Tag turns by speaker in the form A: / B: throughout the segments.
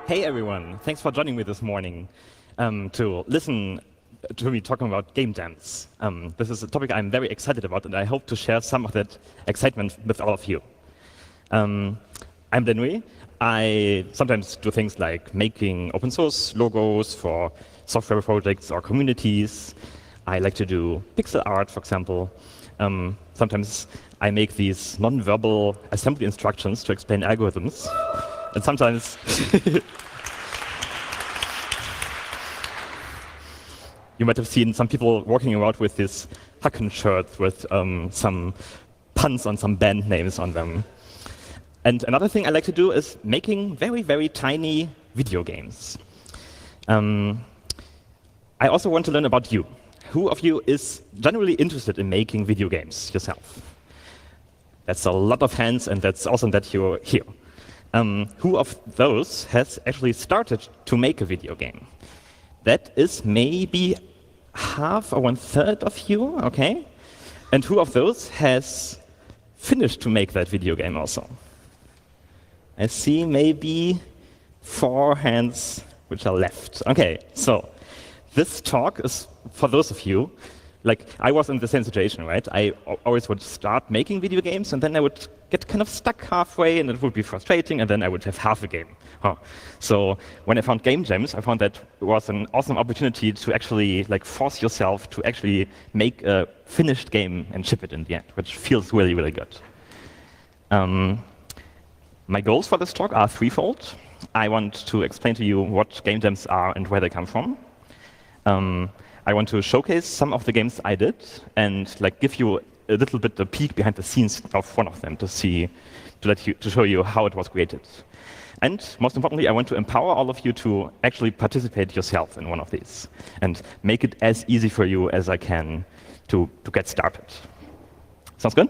A: Hey everyone, thanks for joining me this morning to listen to me talking about game jams. This is a topic I'm very excited about, and I hope to share some of that excitement with all of you. I'm Denui. I sometimes do things like making open source logos for software projects or communities. I like to do pixel art, for example. Sometimes I make these non-verbal assembly instructions to explain algorithms. And sometimes you might have seen some people walking around with this Hacken shirts with some puns on some band names on them. And another thing I like to do is making very, very tiny video games. I also want to learn about you. Who of you is generally interested in making video games yourself? That's a lot of hands, and that's awesome that you're here. Who of those has actually started to make a video game? That is maybe half or 1/3 of you, okay? And who of those has finished to make that video game also? I see maybe 4 hands which are left. Okay, so this talk is for those of you, like I was in the same situation, right? I always would start making video games, and then I would get kind of stuck halfway, and it would be frustrating, and then I would have half a game. So when I found game jams, I found that it was an awesome opportunity to actually force yourself to actually make a finished game and ship it in the end, which feels really, really good. My goals for this talk are threefold. I want to explain to you what game jams are and where they come from. I want to showcase some of the games I did and give you a little bit a peek behind the scenes of one of them to show you how it was created. And most importantly, I want to empower all of you to actually participate yourself in one of these and make it as easy for you as I can to get started. Sounds good?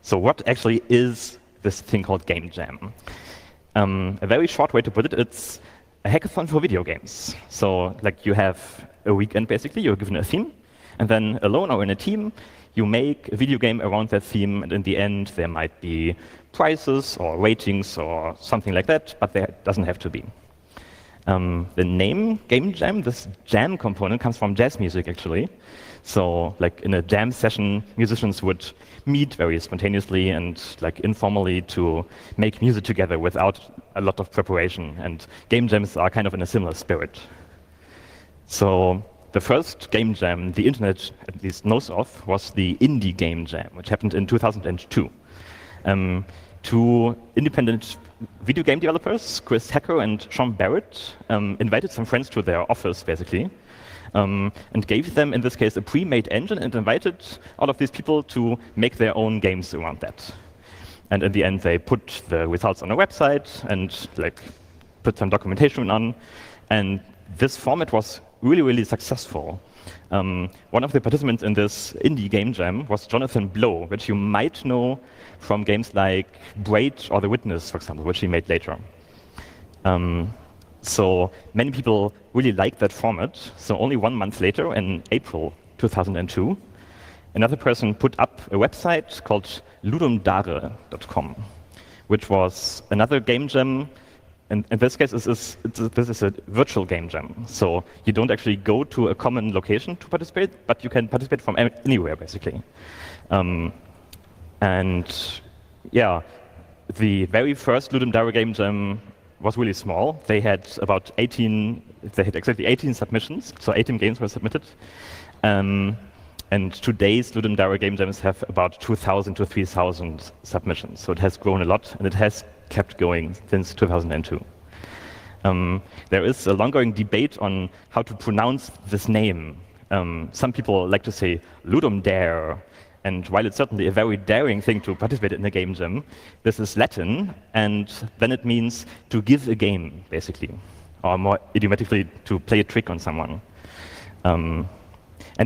A: So what actually is this thing called game jam? A very short way to put it, it's a hackathon for video games. So you have a weekend, basically, you're given a theme, and then alone or in a team, you make a video game around that theme, and in the end, there might be prizes or ratings or something like that, but there doesn't have to be. The name Game Jam, this jam component, comes from jazz music, actually. So in a jam session, musicians would meet very spontaneously and informally to make music together without a lot of preparation. And game jams are kind of in a similar spirit. So the first game jam the internet at least knows of was the Indie Game Jam, which happened in 2002. Two independent video game developers, Chris Hacker and Sean Barrett, invited some friends to their office, basically, and gave them, in this case, a pre-made engine and invited all of these people to make their own games around that. And in the end, they put the results on a website and put some documentation on. And this format was really, really successful. One of the participants in this indie game jam was Jonathan Blow, which you might know from games like Braid or The Witness, for example, which he made later. So many people really liked that format. So only 1 month later, in April 2002, another person put up a website called ludumdare.com, which was another game jam. And in this case, this is a virtual game jam. So you don't actually go to a common location to participate, but you can participate from anywhere, basically. And yeah, the very first Ludum Dare game jam was really small. They had exactly 18 submissions, so 18 games were submitted. And today's Ludum Dare game jams have about 2,000 to 3,000 submissions. So it has grown a lot, and it has kept going since 2002. There is a long-going debate on how to pronounce this name. Some people like to say Ludum Dare, and while it's certainly a very daring thing to participate in a game jam, this is Latin, and then it means to give a game, basically, or more idiomatically, to play a trick on someone. And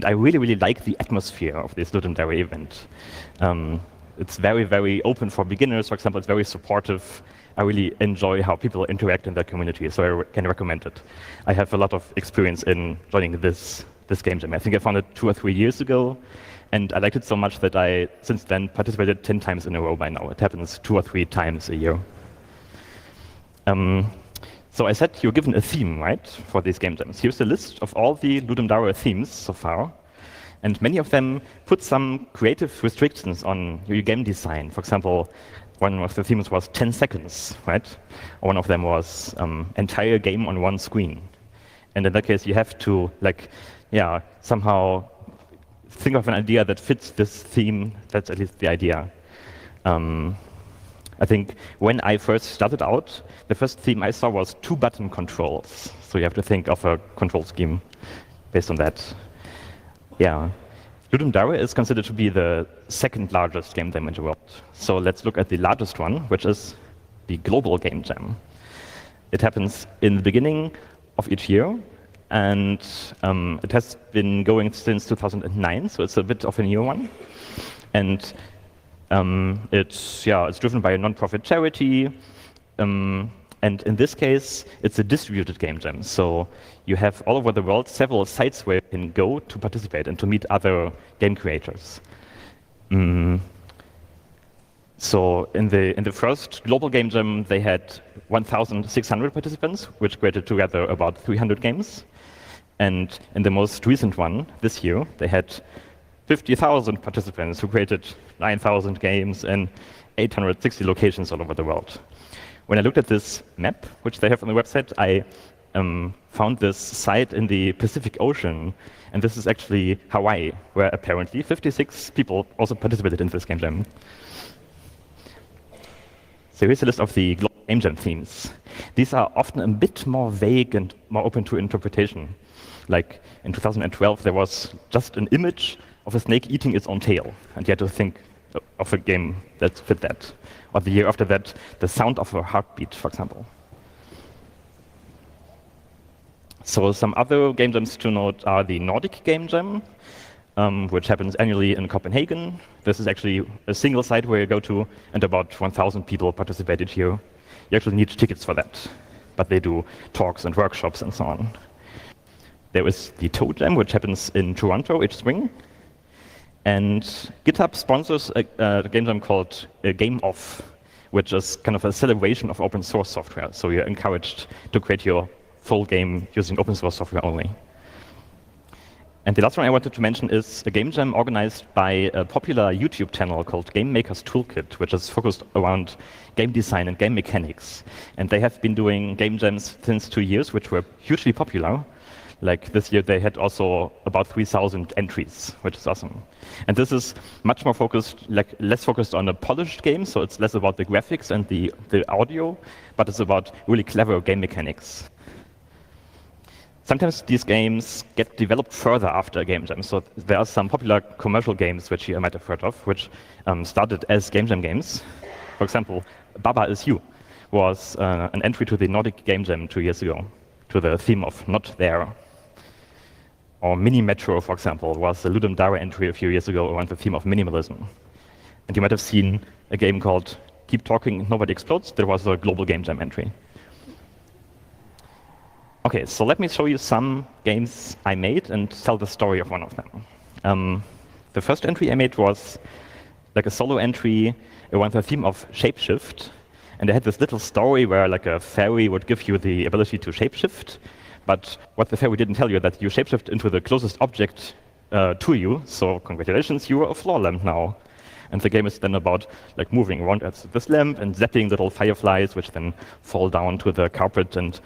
A: I really, really like the atmosphere of this Ludum Dare event. It's very, very open for beginners, for example. It's very supportive. I really enjoy how people interact in that community, so I can recommend it. I have a lot of experience in joining this game jam. I think I found it 2 or 3 years ago, and I liked it so much that I, since then, participated 10 times in a row by now. It happens 2 or 3 times a year. So I said you're given a theme, right, for these game jams. Here's a list of all the Ludum Dare themes so far. And many of them put some creative restrictions on your game design. For example, one of the themes was 10 seconds, right? Or one of them was entire game on one screen. And in that case, you have to, somehow think of an idea that fits this theme. That's at least the idea. I think when I first started out, the first theme I saw was 2-button controls. So you have to think of a control scheme based on that. Yeah. Ludum Dare is considered to be the second largest game jam in the world. So let's look at the largest one, which is the global game jam. It happens in the beginning of each year, and it has been going since 2009, so it's a bit of a new one. And it's driven by a non-profit charity, and in this case, it's a distributed game jam. So you have all over the world several sites where you can go to participate and to meet other game creators. So in the first global game jam, they had 1,600 participants, which created together about 300 games. And in the most recent one, this year, they had 50,000 participants who created 9,000 games in 860 locations all over the world. When I looked at this map, which they have on the website, I found this site in the Pacific Ocean, and this is actually Hawaii, where apparently 56 people also participated in this game jam. So here's a list of the global game jam themes. These are often a bit more vague and more open to interpretation. Like in 2012, there was just an image of a snake eating its own tail, and you had to think of a game that fit that. Or the year after that, the sound of a heartbeat, for example. So some other game jams to note are the Nordic Game Jam, which happens annually in Copenhagen. This is actually a single site where you go to, and about 1,000 people participate each year. You actually need tickets for that, but they do talks and workshops and so on. There is the Toe Jam, which happens in Toronto each spring. And GitHub sponsors a game jam called Game Off, which is kind of a celebration of open source software. So you're encouraged to create your full game using open source software only. And the last one I wanted to mention is a game jam organized by a popular YouTube channel called Game Maker's Toolkit, which is focused around game design and game mechanics. And they have been doing game jams since 2 years, which were hugely popular. Like this year, they had also about 3,000 entries, which is awesome. And this is much more focused, less focused on a polished game, so it's less about the graphics and the audio, but it's about really clever game mechanics. Sometimes these games get developed further after a game jam. So there are some popular commercial games which you might have heard of, which started as game jam games. For example, Baba Is You was an entry to the Nordic Game Jam 2 years ago, to the theme of Not There. Or Mini Metro, for example, was a Ludum Dare entry a few years ago around the theme of minimalism. And you might have seen a game called Keep Talking, Nobody Explodes. That was a global game jam entry. Okay, so let me show you some games I made and tell the story of one of them. The first entry I made was like a solo entry around the theme of shapeshift. And I had this little story where like a fairy would give you the ability to shapeshift. But what the fairy didn't tell you that you shapeshift into the closest object to you. So congratulations, you are a floor lamp now. And the game is then about like moving around at this lamp and zapping little fireflies, which then fall down to the carpet. And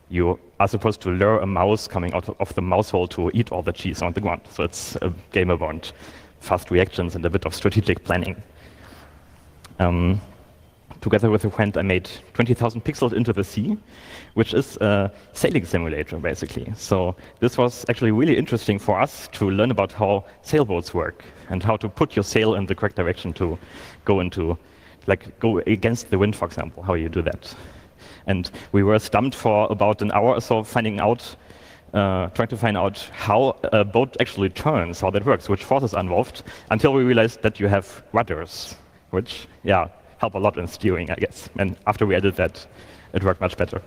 A: you are supposed to lure a mouse coming out of the mouse hole to eat all the cheese on the ground. So it's a game about fast reactions and a bit of strategic planning. Together with a friend, I made 20,000 pixels into the sea, which is a sailing simulator, basically. So this was actually really interesting for us to learn about how sailboats work and how to put your sail in the correct direction to go against the wind, for example, how you do that. And we were stumped for about an hour or so trying to find out how a boat actually turns, how that works, which forces are involved, until we realized that you have rudders, which, help a lot in steering, I guess. And after we added that, it worked much better.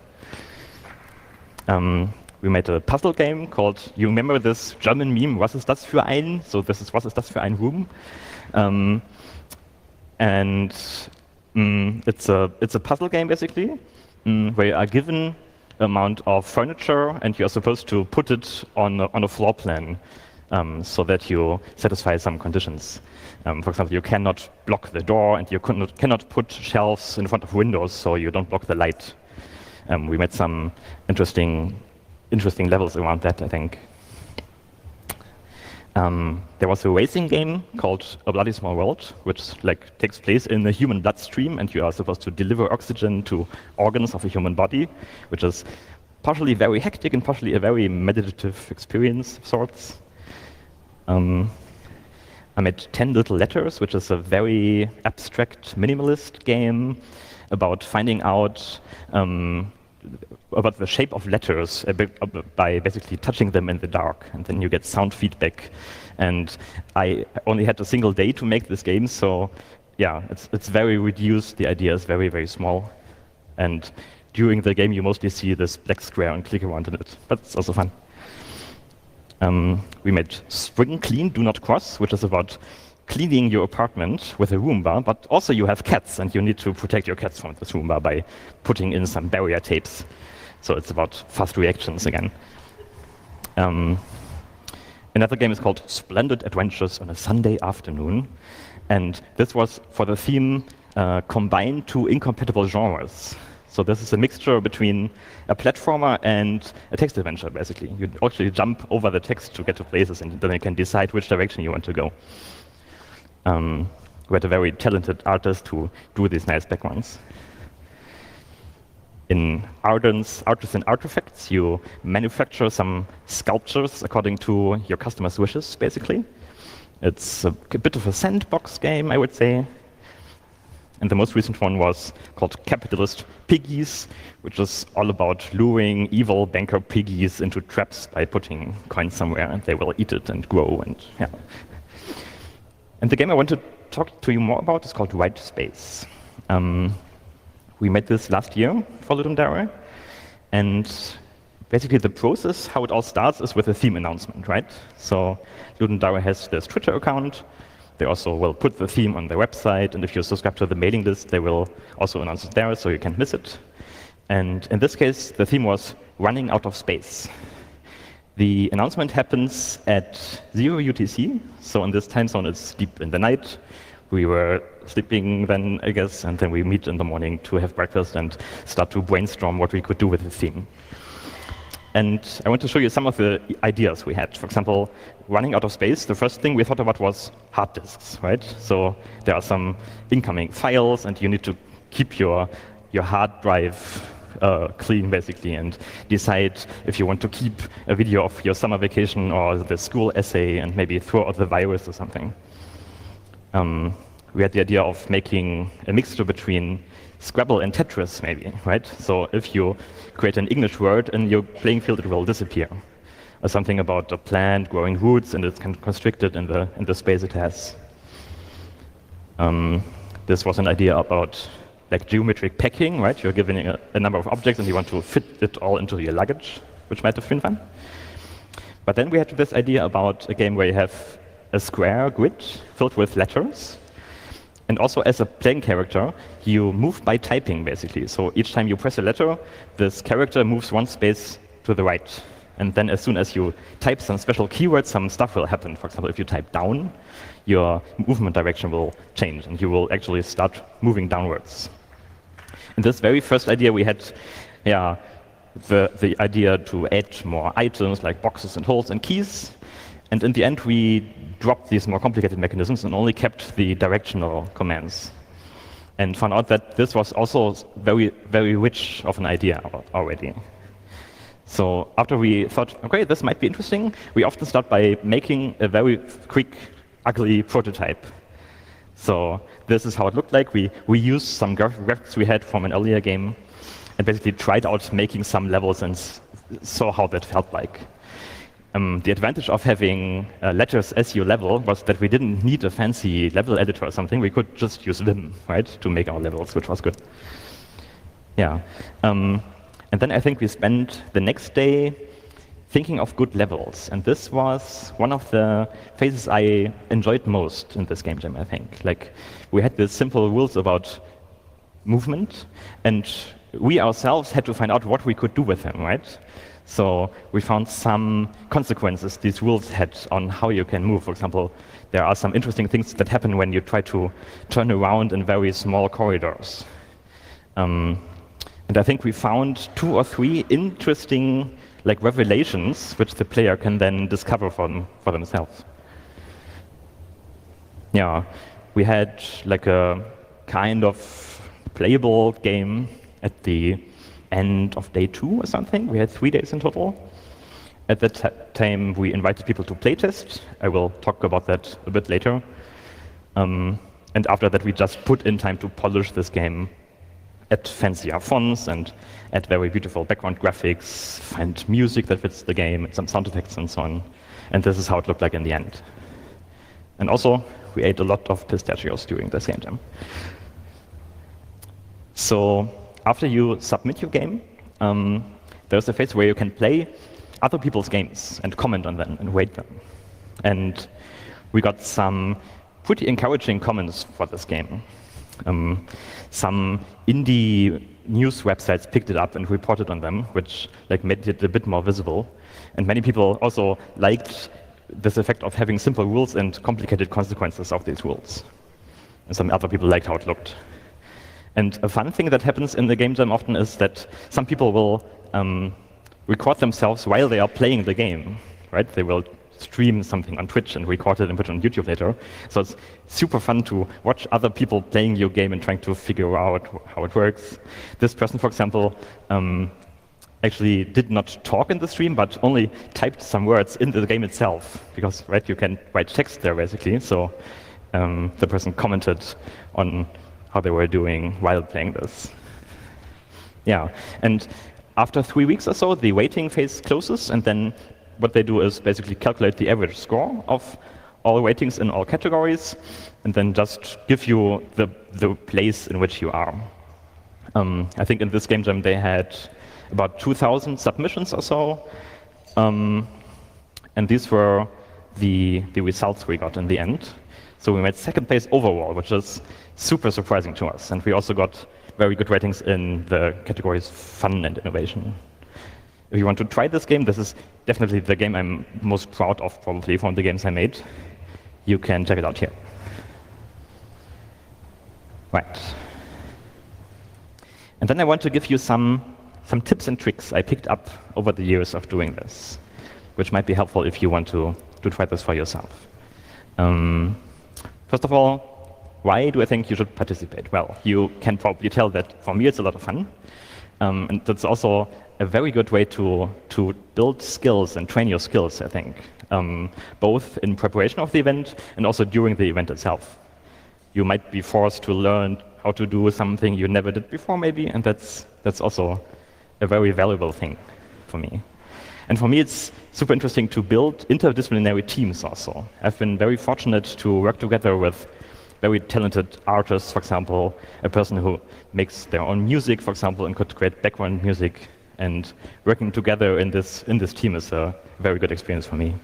A: We made a puzzle game called, you remember this German meme, Was ist das für ein? So this is Was ist das für ein room? It's a puzzle game, basically. where you are given amount of furniture and you are supposed to put it on a floor plan so that you satisfy some conditions. For example, you cannot block the door and you cannot put shelves in front of windows so you don't block the light. We made some interesting levels around that, I think. There was a racing game called A Bloody Small World, which takes place in the human bloodstream, and you are supposed to deliver oxygen to organs of a human body, which is partially very hectic and partially a very meditative experience of sorts. I made 10 Little Letters, which is a very abstract minimalist game about finding out about the shape of letters by basically touching them in the dark, and then you get sound feedback. And I only had a single day to make this game, so yeah, it's very reduced. The idea is very, very small. And during the game, you mostly see this black square and click around in it, but it's also fun. We made Spring Clean, Do Not Cross, which is about cleaning your apartment with a Roomba, but also you have cats, and you need to protect your cats from this Roomba by putting in some barrier tapes. So it's about fast reactions again. Another game is called Splendid Adventures on a Sunday Afternoon, and this was for the theme combine two incompatible genres. So this is a mixture between a platformer and a text adventure, basically. You actually jump over the text to get to places, and then you can decide which direction you want to go. We had a very talented artist who drew these nice backgrounds. In Artisan Artifacts, you manufacture some sculptures according to your customer's wishes, basically. It's a bit of a sandbox game, I would say. And the most recent one was called Capitalist Piggies, which is all about luring evil banker piggies into traps by putting coins somewhere, and they will eat it and grow. And yeah. And the game I want to talk to you more about is called White Space. We made this last year for Ludendare, and basically the process, how it all starts, is with a theme announcement, right? So Ludendare has this Twitter account. They also will put the theme on their website, and if you subscribe to the mailing list, they will also announce it there, so you can't miss it. And in this case, the theme was running out of space. The announcement happens at 0 UTC, so in this time zone it's deep in the night. We were sleeping then, I guess, and then we meet in the morning to have breakfast and start to brainstorm what we could do with the theme. And I want to show you some of the ideas we had. For example, running out of space, the first thing we thought about was hard disks, right? So there are some incoming files, and you need to keep your hard drive clean, basically, and decide if you want to keep a video of your summer vacation or the school essay and maybe throw out the virus or something. We had the idea of making a mixture between Scrabble and Tetris, maybe, right? So if you create an English word in your playing field, it will disappear. Or something about a plant growing roots, and it's kind of constricted in the space it has. This was an idea about geometric packing, right? You're given a number of objects, and you want to fit it all into your luggage, which might have been fun. But then we had this idea about a game where you have a square grid filled with letters. And also, as a playing character, you move by typing, basically. So each time you press a letter, this character moves one space to the right. And then as soon as you type some special keywords, some stuff will happen. For example, if you type down, your movement direction will change, and you will actually start moving downwards. In this very first idea, we had the idea to add more items, like boxes and holes and keys. And in the end, we dropped these more complicated mechanisms and only kept the directional commands. And found out that this was also very, very rich of an idea already. So after we thought, okay, this might be interesting, we often start by making a very quick, ugly prototype. So this is how it looked like. We used some graphics we had from an earlier game and basically tried out making some levels and saw how that felt like. The advantage of having letters as your level was that we didn't need a fancy level editor or something. We could just use Vim, right, to make our levels, which was good. Yeah. And then I think we spent the next day thinking of good levels. And this was one of the phases I enjoyed most in this game jam, I think. We had these simple rules about movement, and we ourselves had to find out what we could do with them, right? So we found some consequences these rules had on how you can move. For example, there are some interesting things that happen when you try to turn around in very small corridors. And I think we found 2 or 3 interesting revelations which the player can then discover for themselves. Yeah, we had a kind of playable game at the end of day 2 or something. We had 3 days in total. At that time, we invited people to playtest. I will talk about that a bit later. And after that, we just put in time to polish this game, add fancier fonts and add very beautiful background graphics, find music that fits the game, some sound effects and so on. And this is how it looked like in the end. And also, we ate a lot of pistachios during this game jam. So after you submit your game, there's a phase where you can play other people's games and comment on them and rate them. And we got some pretty encouraging comments for this game. Some indie news websites picked it up and reported on them, which made it a bit more visible. And many people also liked this effect of having simple rules and complicated consequences of these rules. And some other people liked how it looked. And a fun thing that happens in the game jam often is that some people will record themselves while they are playing the game, right? They will stream something on Twitch and record it and put it on YouTube later. So it's super fun to watch other people playing your game and trying to figure out how it works. This person, for example, actually did not talk in the stream, but only typed some words into the game itself, because right, you can write text there basically. So the person commented on how they were doing while playing this. Yeah, and after 3 weeks or so, the waiting phase closes, and then what they do is basically calculate the average score of all ratings in all categories, and then just give you the place in which you are. I think in this game jam they had about 2,000 submissions or so, and these were the results we got in the end. So we made second place overall, which is super surprising to us, and we also got very good ratings in the categories fun and innovation. If you want to try this game, this is definitely the game I'm most proud of, probably, from the games I made. You can check it out here. Right. And then I want to give you some tips and tricks I picked up over the years of doing this, which might be helpful if you want to try this for yourself. First of all, why do I think you should participate? Well, you can probably tell that for me it's a lot of fun. And that's also a very good way to build skills and train your skills, I think, both in preparation of the event and also during the event itself. You might be forced to learn how to do something you never did before, maybe, and that's also a very valuable thing for me. And for me, it's super interesting to build interdisciplinary teams also. I've been very fortunate to work together with very talented artists, for example, a person who makes their own music, for example, and could create background music. And working together in this team is a very good experience for me.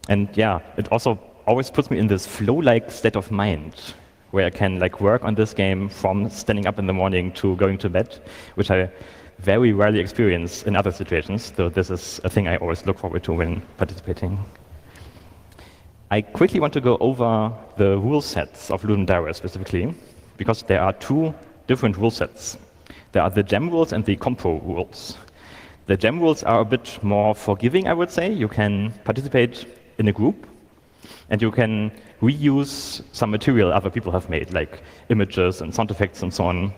A: And yeah, it also always puts me in this flow-like state of mind, where I can work on this game from standing up in the morning to going to bed, which I very rarely experience in other situations, though this is a thing I always look forward to when participating. I quickly want to go over the rule sets of Ludum Dare specifically, because there are 2 different rule sets. There are the gem rules and the compro rules. The gem rules are a bit more forgiving, I would say. You can participate in a group, and you can reuse some material other people have made, like images and sound effects and so on,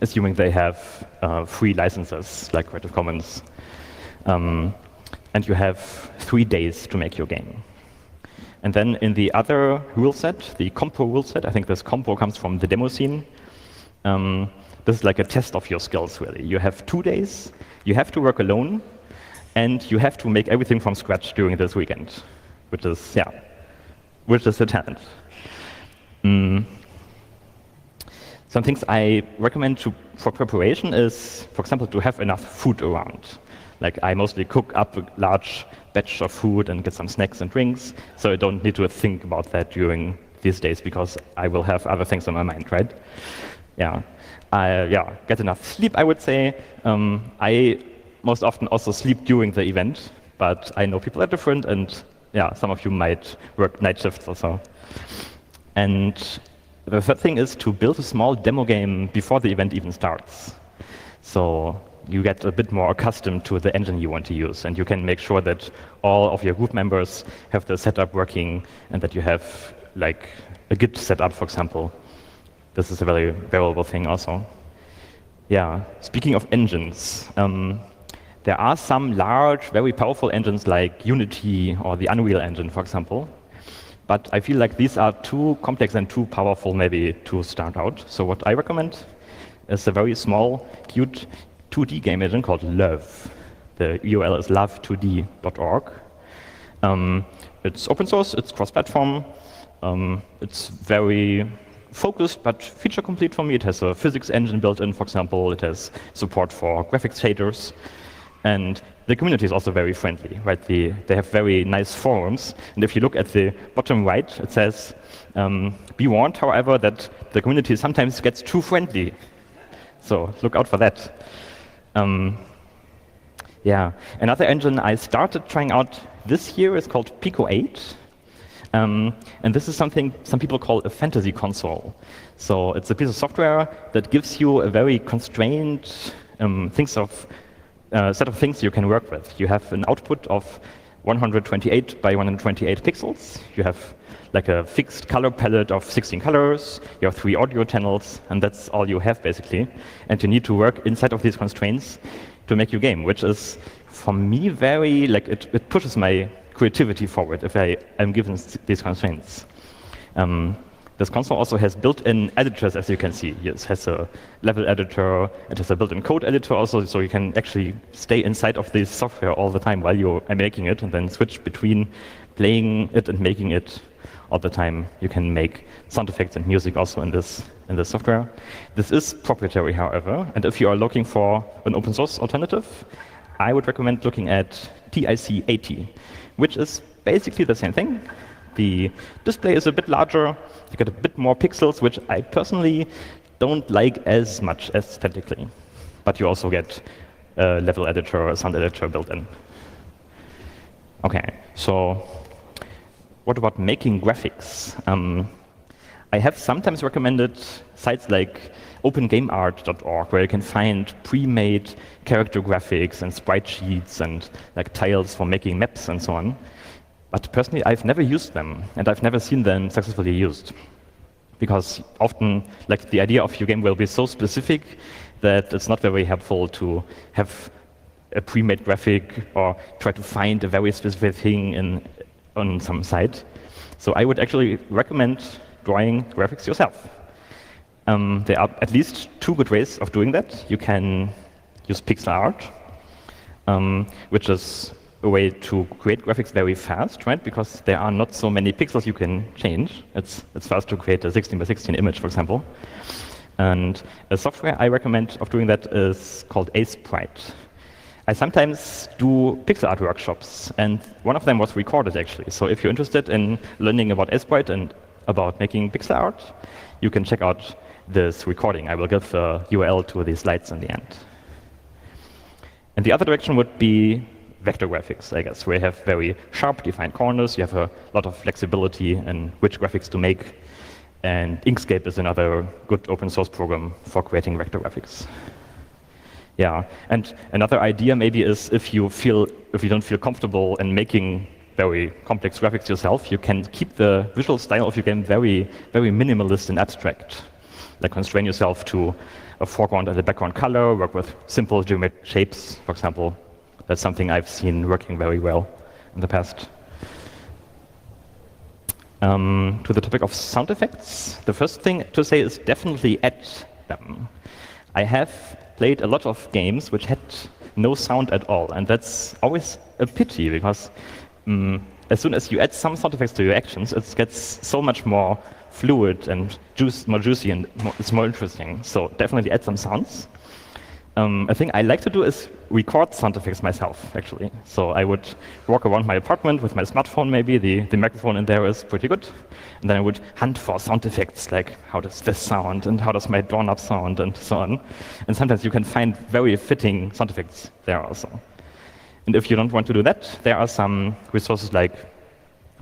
A: assuming they have free licenses, like Creative Commons. And you have 3 days to make your game. And then in the other rule set, the compro rule set, I think this compro comes from the demo scene. This is like a test of your skills, really. You have 2 days, you have to work alone, and you have to make everything from scratch during this weekend, which is a challenge. Some things I recommend for preparation is, for example, to have enough food around. I mostly cook up a large batch of food and get some snacks and drinks, so I don't need to think about that during these days because I will have other things on my mind, right? Get enough sleep, I would say. I most often also sleep during the event, but I know people are different, and some of you might work night shifts also. And the third thing is to build a small demo game before the event even starts. So you get a bit more accustomed to the engine you want to use, and you can make sure that all of your group members have the setup working, and that you have like a Git setup, for example. This is a very valuable thing also. Speaking of engines, there are some large, very powerful engines like Unity or the Unreal Engine, for example. But I feel like these are too complex and too powerful maybe to start out. So what I recommend is a very small, cute 2D game engine called Love. The URL is love2d.org. It's open source, it's cross-platform, it's very focused but feature complete for me. It has a physics engine built in, for example. It has support for graphics shaders. And the community is also very friendly, right? They have very nice forums. And if you look at the bottom right, it says, be warned, however, that the community sometimes gets too friendly. So look out for that. Another engine I started trying out this year is called Pico 8. And this is something some people call a fantasy console. So it's a piece of software that gives you a very constrained set of things you can work with. You have an output of 128 by 128 pixels. You have like a fixed color palette of 16 colors. You have 3 audio channels, and that's all you have basically. And you need to work inside of these constraints to make your game, which is, for me, very, it pushes my creativity forward if I am given these constraints. This console also has built-in editors, as you can see. It has a level editor, it has a built-in code editor also, so you can actually stay inside of this software all the time while you are making it, and then switch between playing it and making it all the time. You can make sound effects and music also in this software. This is proprietary, however, and if you are looking for an open source alternative, I would recommend looking at TIC 80, which is basically the same thing. The display is a bit larger, you get a bit more pixels, which I personally don't like as much aesthetically. But you also get a level editor, a sound editor built in. Okay, so what about making graphics? I have sometimes recommended sites like opengameart.org, where you can find pre-made character graphics and sprite sheets and like tiles for making maps and so on. But personally, I've never used them, and I've never seen them successfully used. Because often, like, the idea of your game will be so specific that it's not very helpful to have a pre-made graphic or try to find a very specific thing on some site. So I would actually recommend drawing graphics yourself. There are at least 2 good ways of doing that. You can use pixel art, which is a way to create graphics very fast, right? Because there are not so many pixels you can change. It's fast to create a 16 by 16 image, for example. And a software I recommend of doing that is called Sprite. I sometimes do pixel art workshops, and one of them was recorded, actually. So if you're interested in learning about Sprite and about making pixel art, you can check out this recording. I will give the URL to the slides in the end. And the other direction would be vector graphics, I guess, where you have very sharp defined corners, you have a lot of flexibility in which graphics to make, and Inkscape is another good open source program for creating vector graphics. Yeah, and another idea maybe is if you don't feel comfortable in making very complex graphics yourself, you can keep the visual style of your game very, very minimalist and abstract. Like constrain yourself to a foreground and a background color, work with simple geometric shapes, for example. That's something I've seen working very well in the past. To the topic of sound effects, the first thing to say is definitely add them. I have played a lot of games which had no sound at all, and that's always a pity, because as soon as you add some sound effects to your actions, it gets so much more fluid and more juicy, and it's more interesting. So definitely add some sounds. A thing I like to do is record sound effects myself, actually. So I would walk around my apartment with my smartphone, maybe. The microphone in there is pretty good. And then I would hunt for sound effects, like how does this sound, and how does my doorknob sound, and so on. And sometimes you can find very fitting sound effects there also. And if you don't want to do that, there are some resources like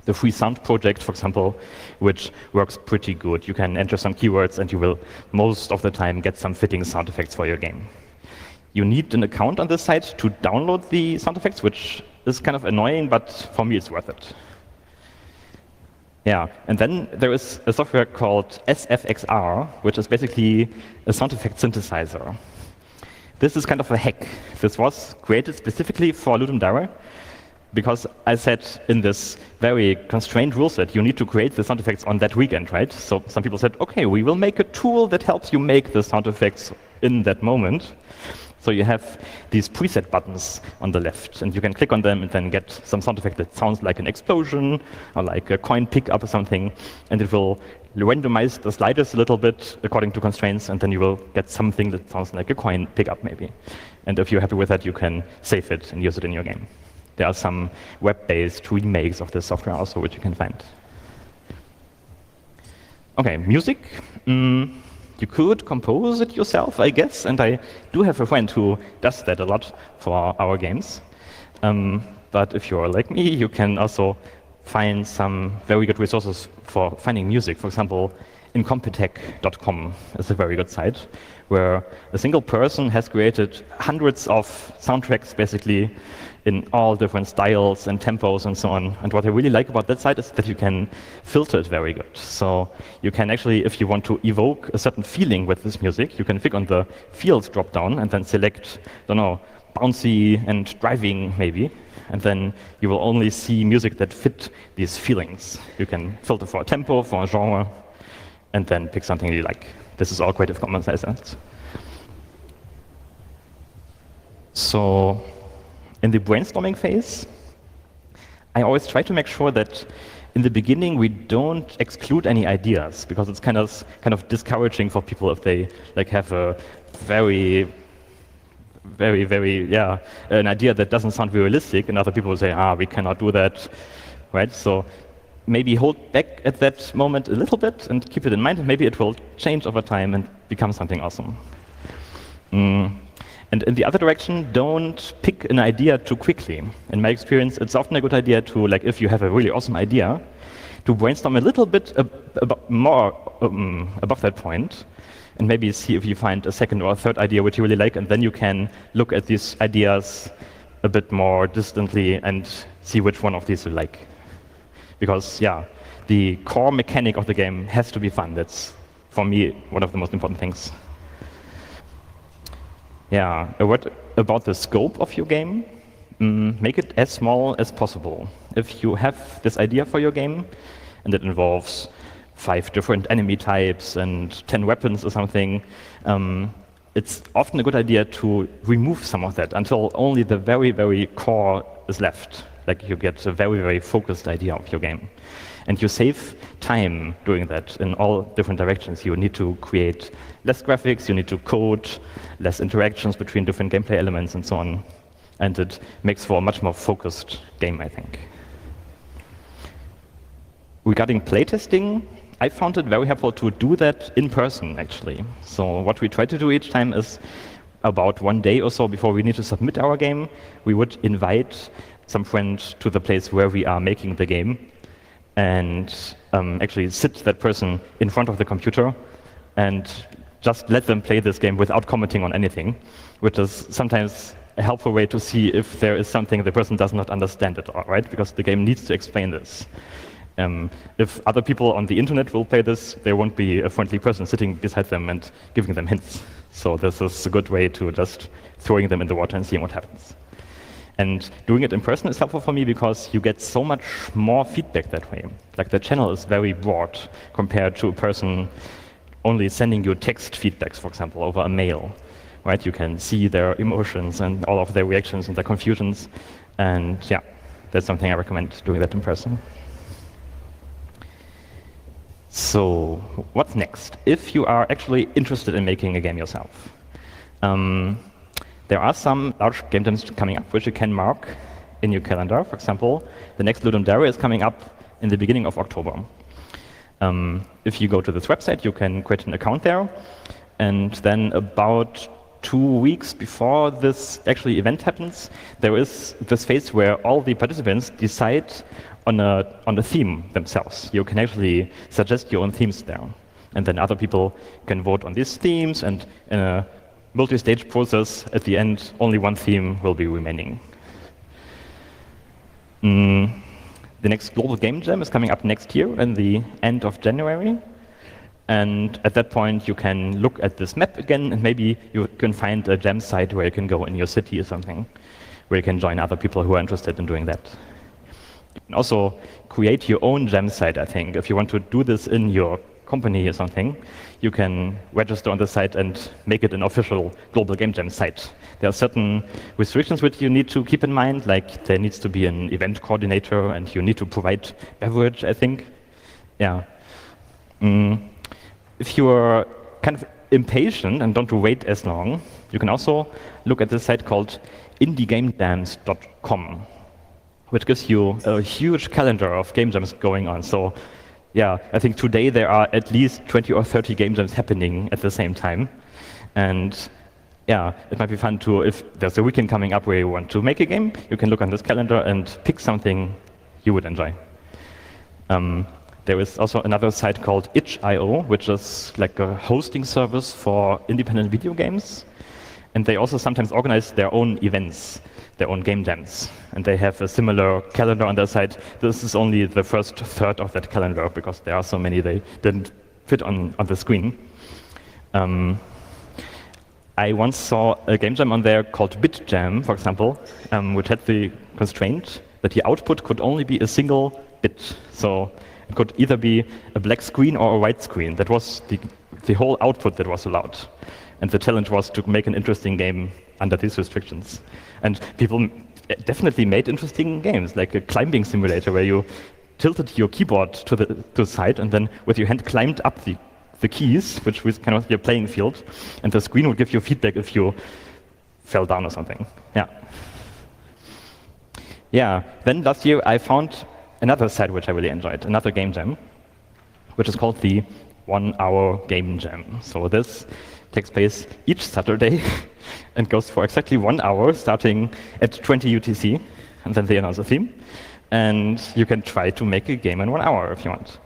A: the Free Sound Project, for example, which works pretty good. You can enter some keywords, and you will most of the time get some fitting sound effects for your game. You need an account on this site to download the sound effects, which is kind of annoying, but for me it's worth it. Yeah, and then there is a software called SFXR, which is basically a sound effect synthesizer. This is kind of a hack. This was created specifically for Ludum Dare, because I said in this very constrained rule set, you need to create the sound effects on that weekend, right? So some people said, okay, we will make a tool that helps you make the sound effects in that moment. So you have these preset buttons on the left, and you can click on them and then get some sound effect that sounds like an explosion or like a coin pickup or something, and it will randomize the sliders a little bit according to constraints, and then you will get something that sounds like a coin pickup maybe. And if you're happy with that, you can save it and use it in your game. There are some web-based remakes of this software also, which you can find. Okay, music. You could compose it yourself, I guess, and I do have a friend who does that a lot for our games. But if you're like me, you can also find some very good resources for finding music. For example, incompetech.com is a very good site where a single person has created hundreds of soundtracks, basically, in all different styles and tempos and so on. And what I really like about that site is that you can filter it very good. So you can actually, if you want to evoke a certain feeling with this music, you can click on the fields drop down and then select, I don't know, bouncy and driving maybe. And then you will only see music that fit these feelings. You can filter for a tempo, for a genre, and then pick something you like. This is all Creative Commons license. So in the brainstorming phase, I always try to make sure that in the beginning we don't exclude any ideas, because it's kind of discouraging for people if they like have a very an idea that doesn't sound realistic, and other people will say, we cannot do that, right? So maybe hold back at that moment a little bit and keep it in mind, and maybe it will change over time and become something awesome. And in the other direction, don't pick an idea too quickly. In my experience, it's often a good idea to, like, if you have a really awesome idea, to brainstorm a little bit more above that point, and maybe see if you find a second or a third idea which you really like, and then you can look at these ideas a bit more distantly and see which one of these you like. Because, the core mechanic of the game has to be fun. That's, for me, one of the most important things. A word about the scope of your game. Make it as small as possible. If you have this idea for your game, and it involves 5 different enemy types and 10 weapons or something, it's often a good idea to remove some of that until only the very, very core is left. Like you get a very, very focused idea of your game. And you save time doing that in all different directions. You need to create less graphics, you need to code, less interactions between different gameplay elements and so on. And it makes for a much more focused game, I think. Regarding playtesting, I found it very helpful to do that in person, actually. So what we try to do each time is about 1 day or so before we need to submit our game, we would invite some friend to the place where we are making the game, and actually sit that person in front of the computer and just let them play this game without commenting on anything, which is sometimes a helpful way to see if there is something the person does not understand at all, right? Because the game needs to explain this. If other people on the internet will play this, there won't be a friendly person sitting beside them and giving them hints. So this is a good way to just throwing them in the water and seeing what happens. And doing it in person is helpful for me because you get so much more feedback that way. Like the channel is very broad compared to a person only sending you text feedbacks, for example, over a mail. Right? You can see their emotions and all of their reactions and their confusions. And that's something I recommend, doing that in person. So what's next? If you are actually interested in making a game yourself, There are some large game jams coming up which you can mark in your calendar. For example, the next Ludum Dare is coming up in the beginning of October. If you go to this website, you can create an account there, and then about 2 weeks before this actually event happens, there is this phase where all the participants decide on a theme themselves. You can actually suggest your own themes there, and then other people can vote on these themes, and in a multi-stage process, at the end, only one theme will be remaining. The next Global Game Jam is coming up next year in the end of January. And at that point, you can look at this map again, and maybe you can find a jam site where you can go in your city or something, where you can join other people who are interested in doing that. You can also create your own jam site, I think. If you want to do this in your company or something, you can register on the site and make it an official Global Game Jam site. There are certain restrictions which you need to keep in mind, like there needs to be an event coordinator, and you need to provide beverage, I think. Yeah. If you are kind of impatient and don't wait as long, you can also look at this site called indiegamejams.com, which gives you a huge calendar of game jams going on. So yeah, I think today there are at least 20 or 30 game jams happening at the same time. And yeah, it might be fun to, if there's a weekend coming up where you want to make a game, you can look on this calendar and pick something you would enjoy. There is also another site called itch.io, which is like a hosting service for independent video games. And they also sometimes organize their own events, their own game jams. And they have a similar calendar on their site. This is only the first third of that calendar, because there are so many they didn't fit on the screen. I once saw a game jam on there called BitJam, for example, which had the constraint that the output could only be a single bit. So it could either be a black screen or a white screen. That was the whole output that was allowed. And the challenge was to make an interesting game under these restrictions. And people definitely made interesting games, like a climbing simulator where you tilted your keyboard to the side and then with your hand climbed up the keys, which was kind of your playing field, and the screen would give you feedback if you fell down or something. Yeah. Yeah. Then last year I found another site which I really enjoyed, another game jam, which is called the 1 Hour Game Jam. So this takes place each Saturday and goes for exactly 1 hour, starting at 20 UTC, and then they announce a theme. And you can try to make a game in 1 hour if you want.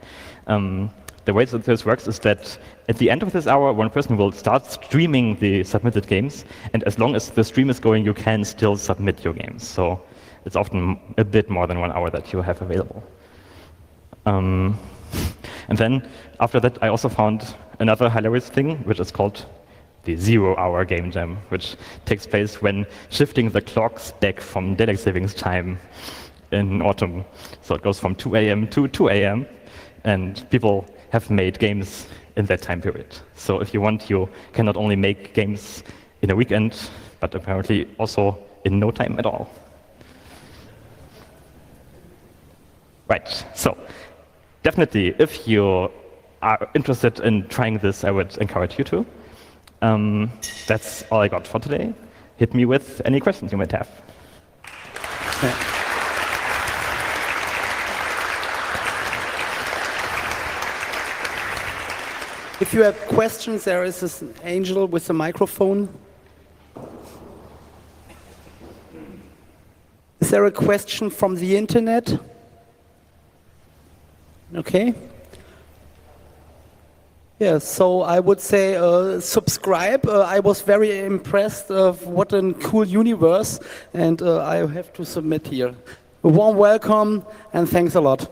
A: The way that this works is that at the end of this hour, one person will start streaming the submitted games, and as long as the stream is going, you can still submit your games. So it's often a bit more than 1 hour that you have available. And then after that, I also found another hilarious thing, which is called the 0 Hour Game Jam, which takes place when shifting the clocks back from daylight savings time in autumn. So it goes from 2 a.m. to 2 a.m., and people have made games in that time period. So if you want, you can not only make games in a weekend, but apparently also in no time at all. Right, so definitely, if you are interested in trying this, I would encourage you to. That's all I got for today. Hit me with any questions you might have.
B: If you have questions, there is this angel with a microphone. Is there a question from the internet? Okay. Yeah, so I would say subscribe. I was very impressed of what a cool universe, and I have to submit here. A warm welcome, and thanks a lot.